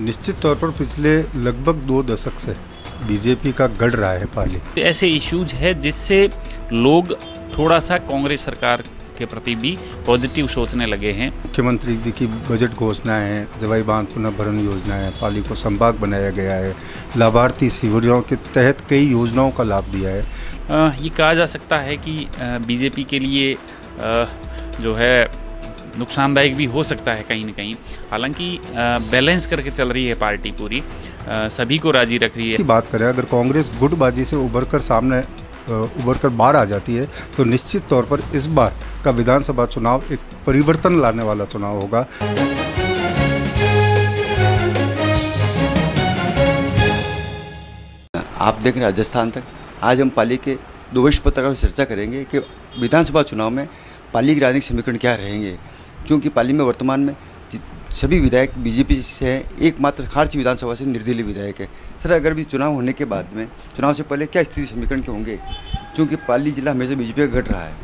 निश्चित तौर पर पिछले लगभग 2 दशक से बीजेपी का गढ़ रहा है पाली। ऐसे इश्यूज है जिससे लोग थोड़ा सा कांग्रेस सरकार के प्रति भी पॉजिटिव सोचने लगे हैं। मुख्यमंत्री जी की बजट घोषणाएं हैं, जवाई बांध पुनर्भरण योजना है, पाली को संभाग बनाया गया है, लाभार्थी शिविरों के तहत कई योजनाओं का लाभ दिया है। ये कहा जा सकता है कि बीजेपी के लिए जो है नुकसानदायक भी हो सकता है कहीं ना कहीं। हालांकि बैलेंस करके चल रही है पार्टी पूरी, सभी को राजी रख रही है। की बात करें, अगर कांग्रेस गुटबाजी से उभर कर बाहर आ जाती है तो निश्चित तौर पर इस बार का विधानसभा चुनाव एक परिवर्तन लाने वाला चुनाव होगा। आप देख रहे हैं राजस्थान तक। आज हम पाली के 2 वरिष्ठ पत्रकारों से चर्चा करेंगे कि विधानसभा चुनाव में पाली के राजनीतिक समीकरण क्या रहेंगे, क्योंकि पाली में वर्तमान में सभी विधायक बीजेपी से हैं, एकमात्र खारची विधानसभा से निर्दलीय विधायक है। सर, अगर भी चुनाव होने के बाद में चुनाव से पहले क्या स्थिति समीकरण के होंगे, क्योंकि पाली जिला हमेशा बीजेपी का गढ़ रहा है?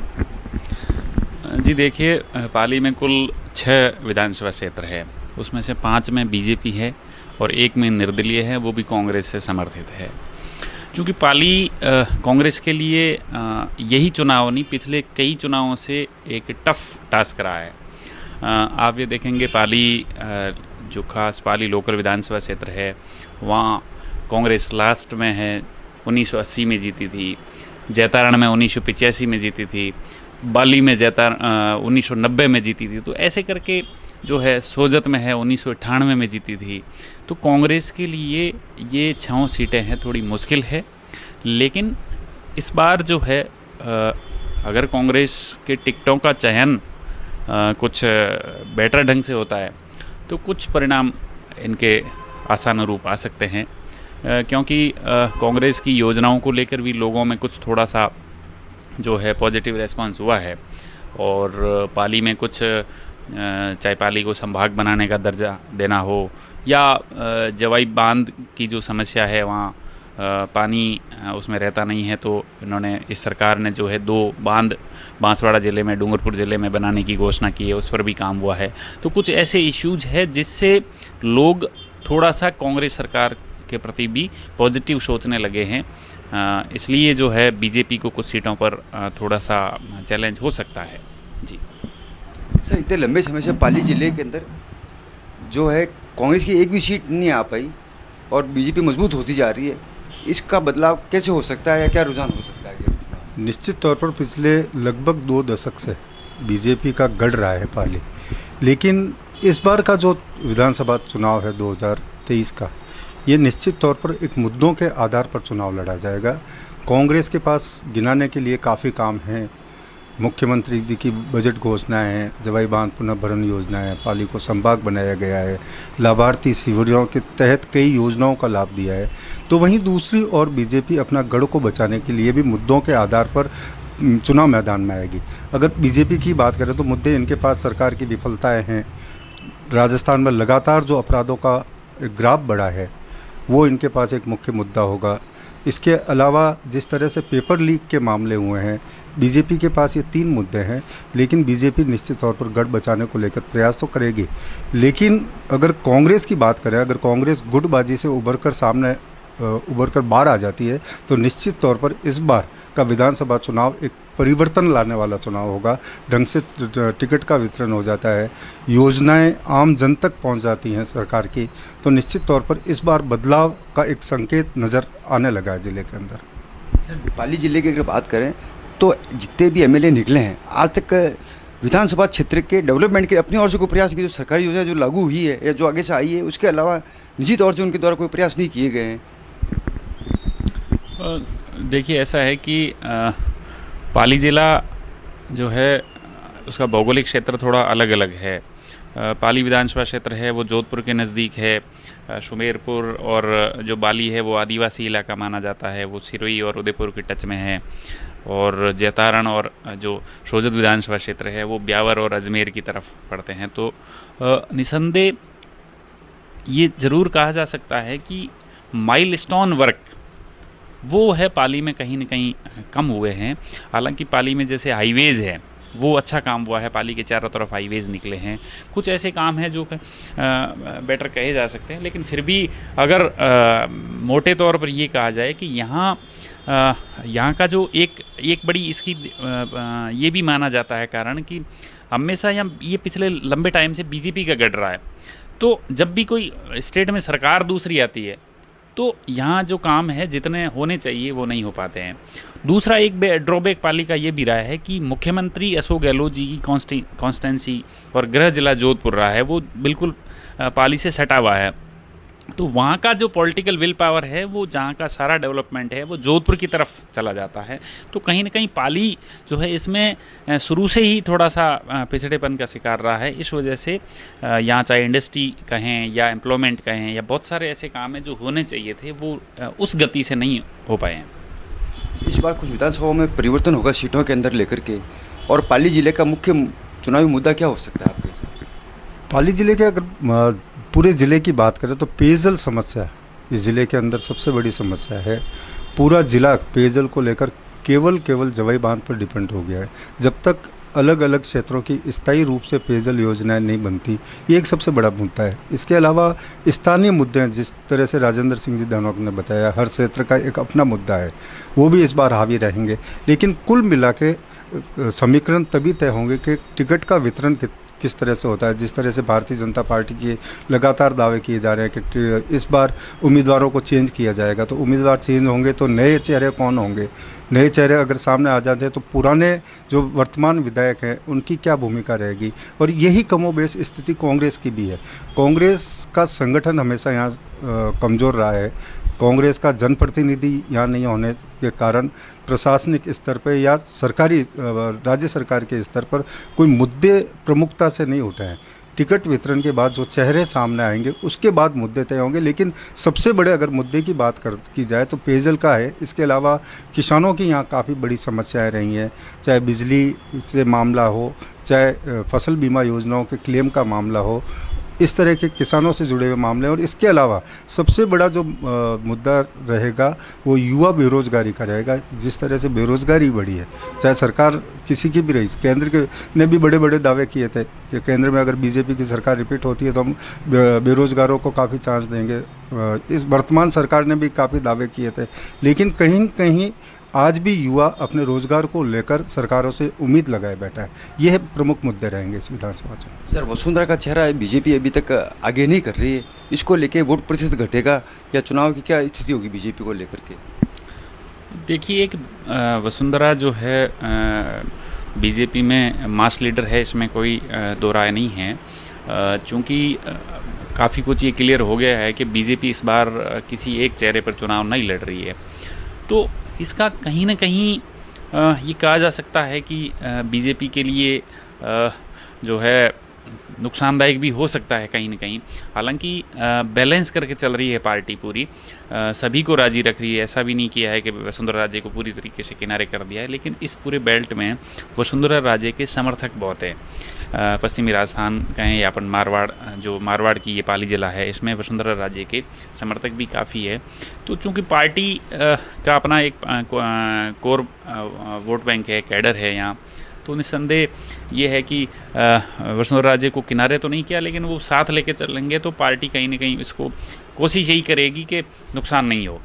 जी देखिए, पाली में कुल 6 विधानसभा क्षेत्र है, उसमें से 5 में बीजेपी है और 1 में निर्दलीय है, वो भी कांग्रेस से समर्थित है। क्योंकि पाली कांग्रेस के लिए यही चुनाव नहीं, पिछले कई चुनावों से एक टफ टास्क रहा है। आप ये देखेंगे पाली जो खास पाली लोकल विधानसभा क्षेत्र है, वहाँ कांग्रेस लास्ट में है, 1980 में जीती थी, जैतारण में 1985 में जीती थी, बाली में 1990 में जीती थी। तो ऐसे करके जो है सोजत में है 1998 में जीती थी। तो कांग्रेस के लिए ये 6 सीटें हैं, थोड़ी मुश्किल है। लेकिन इस बार जो है अगर कांग्रेस के टिकटों का चयन कुछ बेटर ढंग से होता है तो कुछ परिणाम इनके आशानुरूप आ सकते हैं, क्योंकि कांग्रेस की योजनाओं को लेकर भी लोगों में कुछ थोड़ा सा जो है पॉजिटिव रेस्पॉन्स हुआ है। और पाली में कुछ चाहे पाली को संभाग बनाने का दर्जा देना हो या जवाई बांध की जो समस्या है, वहाँ पानी उसमें रहता नहीं है, तो इन्होंने इस सरकार ने जो है 2 बांध बांसवाड़ा ज़िले में, डूंगरपुर ज़िले में बनाने की घोषणा की है, उस पर भी काम हुआ है। तो कुछ ऐसे इश्यूज है जिससे लोग थोड़ा सा कांग्रेस सरकार के प्रति भी पॉजिटिव सोचने लगे हैं। इसलिए जो है बीजेपी को कुछ सीटों पर थोड़ा सा चैलेंज हो सकता है। जी सर, इतने लंबे समय से पाली जिले के अंदर जो है कांग्रेस की एक भी सीट नहीं आ पाई और बीजेपी मजबूत होती जा रही है, इसका बदलाव कैसे हो सकता है या क्या रुझान हो सकता है? निश्चित तौर पर पिछले लगभग 2 दशक से बीजेपी का गढ़ रहा है पाली, लेकिन इस बार का जो विधानसभा चुनाव है 2023 का, ये निश्चित तौर पर एक मुद्दों के आधार पर चुनाव लड़ा जाएगा। कांग्रेस के पास गिनाने के लिए काफ़ी काम हैं। मुख्यमंत्री जी की बजट घोषणाएं हैं, जवाई बांध पुनर्भरण योजना है, पाली को संभाग बनाया गया है, लाभार्थी शिविरों के तहत कई योजनाओं का लाभ दिया है। तो वहीं दूसरी ओर बीजेपी अपना गढ़ को बचाने के लिए भी मुद्दों के आधार पर चुनाव मैदान में आएगी। अगर बीजेपी की बात करें तो मुद्दे इनके पास सरकार की विफलताएँ हैं, राजस्थान में लगातार जो अपराधों का ग्राफ बढ़ा है वो इनके पास एक मुख्य मुद्दा होगा। इसके अलावा जिस तरह से पेपर लीक के मामले हुए हैं, बीजेपी के पास ये 3 मुद्दे हैं, लेकिन बीजेपी निश्चित तौर पर गढ़ बचाने को लेकर प्रयास तो करेगी। लेकिन अगर कांग्रेस की बात करें, अगर कांग्रेस गुटबाजी से उभर कर बाहर आ जाती है तो निश्चित तौर पर इस बार का विधानसभा चुनाव एक परिवर्तन लाने वाला चुनाव होगा। ढंग से टिकट का वितरण हो जाता है, योजनाएं आम जन तक पहुंच जाती हैं सरकार की, तो निश्चित तौर पर इस बार बदलाव का एक संकेत नज़र आने लगा है जिले के अंदर। सर, पाली जिले की अगर बात करें तो जितने भी एमएलए निकले हैं आज तक विधानसभा क्षेत्र के डेवलपमेंट के अपनी ओर से कोई प्रयास की जो सरकारी योजना जो लागू हुई है या जो आगे से आई है, उसके अलावा निजी तौर से उनके द्वारा कोई प्रयास नहीं किए गए हैं? देखिए, ऐसा है कि पाली ज़िला जो है उसका भौगोलिक क्षेत्र थोड़ा अलग अलग है। पाली विधानसभा क्षेत्र है वो जोधपुर के नज़दीक है। सुमेरपुर और जो बाली है वो आदिवासी इलाका माना जाता है, वो सिरोही और उदयपुर के टच में है। और जैतारण और जो सोजत विधानसभा क्षेत्र है वो ब्यावर और अजमेर की तरफ पड़ते हैं। तो निसंदेह ये ज़रूर कहा जा सकता है कि माइलस्टोन वर्क वो है पाली में कहीं न कहीं कम हुए हैं। हालांकि पाली में जैसे हाईवेज़ है वो अच्छा काम हुआ है। पाली के चारों तरफ हाईवेज़ निकले हैं, कुछ ऐसे काम हैं जो बेटर कहे जा सकते हैं। लेकिन फिर भी अगर मोटे तौर पर ये कहा जाए कि यहाँ का जो एक बड़ी इसकी ये भी माना जाता है कारण कि हमेशा ये पिछले लंबे टाइम से बीजेपी का गढ़ रहा है। तो जब भी कोई स्टेट में सरकार दूसरी आती है तो यहाँ जो काम है जितने होने चाहिए वो नहीं हो पाते हैं। दूसरा एक ड्रॉबैक पाली का ये भी रहा है कि मुख्यमंत्री अशोक गहलोत जी की कॉन्स्टेंसी और गृह जिला जोधपुर रहा है वो बिल्कुल पाली से सटा हुआ है। तो वहाँ का जो पॉलिटिकल विल पावर है वो जहाँ का सारा डेवलपमेंट है वो जोधपुर की तरफ चला जाता है। तो कहीं ना कहीं पाली जो है इसमें शुरू से ही थोड़ा सा पिछड़ेपन का शिकार रहा है। इस वजह से यहाँ चाहे इंडस्ट्री कहें या एम्प्लॉयमेंट कहें या बहुत सारे ऐसे काम हैं जो होने चाहिए थे वो उस गति से नहीं हो पाए हैं। इस बार कुछ विधानसभा में परिवर्तन होगा सीटों के अंदर लेकर के, और पाली जिले का मुख्य चुनावी मुद्दा क्या हो सकता है आपके हिसाब से? पाली जिले के अगर पूरे ज़िले की बात करें तो पेयजल समस्या इस ज़िले के अंदर सबसे बड़ी समस्या है। पूरा ज़िला पेयजल को लेकर केवल जवाई बांध पर डिपेंड हो गया है। जब तक अलग अलग क्षेत्रों की स्थायी रूप से पेयजल योजनाएं नहीं बनती, ये एक सबसे बड़ा मुद्दा है। इसके अलावा स्थानीय मुद्दे हैं, जिस तरह से राजेंद्र सिंह जी धनोक ने बताया, हर क्षेत्र का एक अपना मुद्दा है, वो भी इस बार हावी रहेंगे। लेकिन कुल मिला के समीकरण तभी तय होंगे कि टिकट का वितरण किस तरह से होता है। जिस तरह से भारतीय जनता पार्टी के लगातार दावे किए जा रहे हैं कि इस बार उम्मीदवारों को चेंज किया जाएगा, तो उम्मीदवार चेंज होंगे तो नए चेहरे कौन होंगे? नए चेहरे अगर सामने आ जाते हैं तो पुराने जो वर्तमान विधायक हैं उनकी क्या भूमिका रहेगी? और यही कमोबेश स्थिति कांग्रेस की भी है। कांग्रेस का संगठन हमेशा यहाँ कमज़ोर रहा है। कांग्रेस का जनप्रतिनिधि यहाँ नहीं होने के कारण प्रशासनिक स्तर पर या सरकारी राज्य सरकार के स्तर पर कोई मुद्दे प्रमुखता से नहीं उठे हैं। टिकट वितरण के बाद जो चेहरे सामने आएंगे उसके बाद मुद्दे तय होंगे। लेकिन सबसे बड़े अगर मुद्दे की बात की जाए तो पेयजल का है। इसके अलावा किसानों की यहाँ काफ़ी बड़ी समस्याएं रही हैं, चाहे बिजली से मामला हो, चाहे फसल बीमा योजनाओं के क्लेम का मामला हो, इस तरह के किसानों से जुड़े हुए मामले। और इसके अलावा सबसे बड़ा जो मुद्दा रहेगा वो युवा बेरोजगारी का रहेगा। जिस तरह से बेरोजगारी बढ़ी है, चाहे सरकार किसी की भी रही, केंद्र के ने भी बड़े बड़े दावे किए थे कि केंद्र में अगर बीजेपी की सरकार रिपीट होती है तो हम बेरोजगारों को काफ़ी चांस देंगे। इस वर्तमान सरकार ने भी काफ़ी दावे किए थे। लेकिन कहीं कहीं आज भी युवा अपने रोजगार को लेकर सरकारों से उम्मीद लगाए बैठा है। यह प्रमुख मुद्दे रहेंगे इस विधानसभा चुनाव। सर, वसुंधरा का चेहरा बीजेपी अभी तक आगे नहीं कर रही है, इसको लेके वोट प्रतिशत घटेगा या चुनाव की क्या स्थिति होगी बीजेपी को लेकर के? देखिए, एक वसुंधरा जो है बीजेपी में मास लीडर है, इसमें कोई दो राय नहीं है। चूँकि काफ़ी कुछ ये क्लियर हो गया है कि बीजेपी इस बार किसी एक चेहरे पर चुनाव नहीं लड़ रही है, तो इसका कहीं ना कहीं ये कहा जा सकता है कि बीजेपी के लिए जो है नुकसानदायक भी हो सकता है कहीं ना कहीं। हालांकि बैलेंस करके चल रही है पार्टी पूरी, सभी को राजी रख रही है। ऐसा भी नहीं किया है कि वसुंधरा राजे को पूरी तरीके से किनारे कर दिया है, लेकिन इस पूरे बेल्ट में वसुंधरा राजे के समर्थक बहुत है। पश्चिमी राजस्थान कहें या अपन मारवाड़ की ये पाली जिला है, इसमें वसुंधरा राजे के समर्थक भी काफ़ी है। तो चूँकि पार्टी का अपना एक कोर वोट बैंक है, कैडर है यहाँ, तो निस्संदेह ये है कि वसुंधरा राजे को किनारे तो नहीं किया, लेकिन वो साथ लेके चलेंगे तो पार्टी कहीं ना कहीं इसको कोशिश यही करेगी कि नुकसान नहीं हो।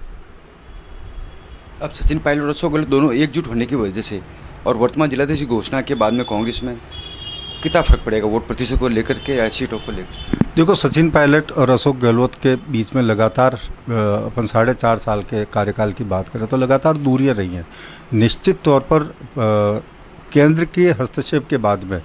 अब सचिन पायलट और अशोक गहलोत दोनों एकजुट होने की वजह से और वर्तमान जिलाधीश की घोषणा के बाद में कांग्रेस में कितना फर्क पड़ेगा वोट प्रतिशत को लेकर के या सीटों को लेकर? देखो, सचिन पायलट और अशोक गहलोत के बीच में लगातार अपन 4.5 साल के कार्यकाल की बात करें तो लगातार दूरियां रही हैं। निश्चित तौर पर केंद्र के हस्तक्षेप के बाद में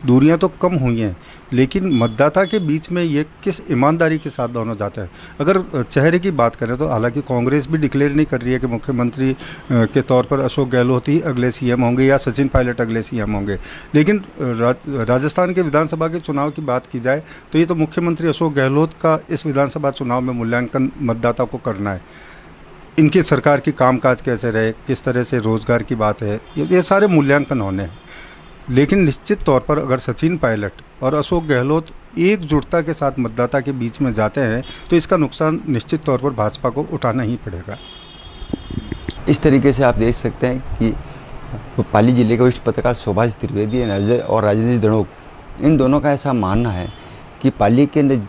दूरियां तो कम हुई हैं, लेकिन मतदाता के बीच में ये किस ईमानदारी के साथ दोनों जाते हैं। अगर चेहरे की बात करें तो हालांकि कांग्रेस भी डिक्लेयर नहीं कर रही है कि मुख्यमंत्री के तौर पर अशोक गहलोत ही अगले सीएम होंगे या सचिन पायलट अगले सीएम होंगे, लेकिन राजस्थान के विधानसभा के चुनाव की बात की जाए तो ये तो मुख्यमंत्री अशोक गहलोत का इस विधानसभा चुनाव में मूल्यांकन मतदाता को करना है। इनकी सरकार की कामकाज कैसे रहे, किस तरह से रोजगार की बात है, ये सारे मूल्यांकन होने हैं। लेकिन निश्चित तौर पर अगर सचिन पायलट और अशोक गहलोत एकजुटता के साथ मतदाता के बीच में जाते हैं तो इसका नुकसान निश्चित तौर पर भाजपा को उठाना ही पड़ेगा। इस तरीके से आप देख सकते हैं कि तो पाली जिले के वरिष्ठ पत्रकार सुभाष त्रिवेदी और राजेंद्र दड़ोक, इन दोनों का ऐसा मानना है कि पाली के अंदर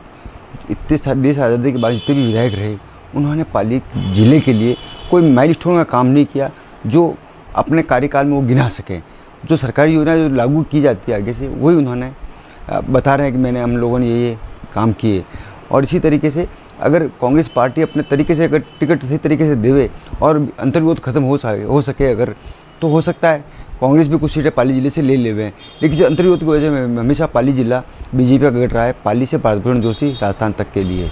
इतने देश आज़ादी के बाद जितने भी विधायक रहे, उन्होंने पाली जिले के लिए कोई माइलस्टोन का काम नहीं किया जो अपने कार्यकाल में वो गिना सकें। जो सरकारी योजना जो लागू की जाती है आगे से, वही उन्होंने बता रहे हैं कि हम लोगों ने ये काम किए। और इसी तरीके से अगर कांग्रेस पार्टी अपने तरीके से अगर टिकट सही तरीके से देवे और अंतर्विरोध खत्म हो सके अगर, तो हो सकता है कांग्रेस भी कुछ सीटें पाली जिले से ले लेवे। लेकिन अंतर्विरोध की वजह से हमेशा पाली जिला बीजेपी का गढ़ रहा है, पाली से भारत भूषण जोशी राजस्थान तक के लिए।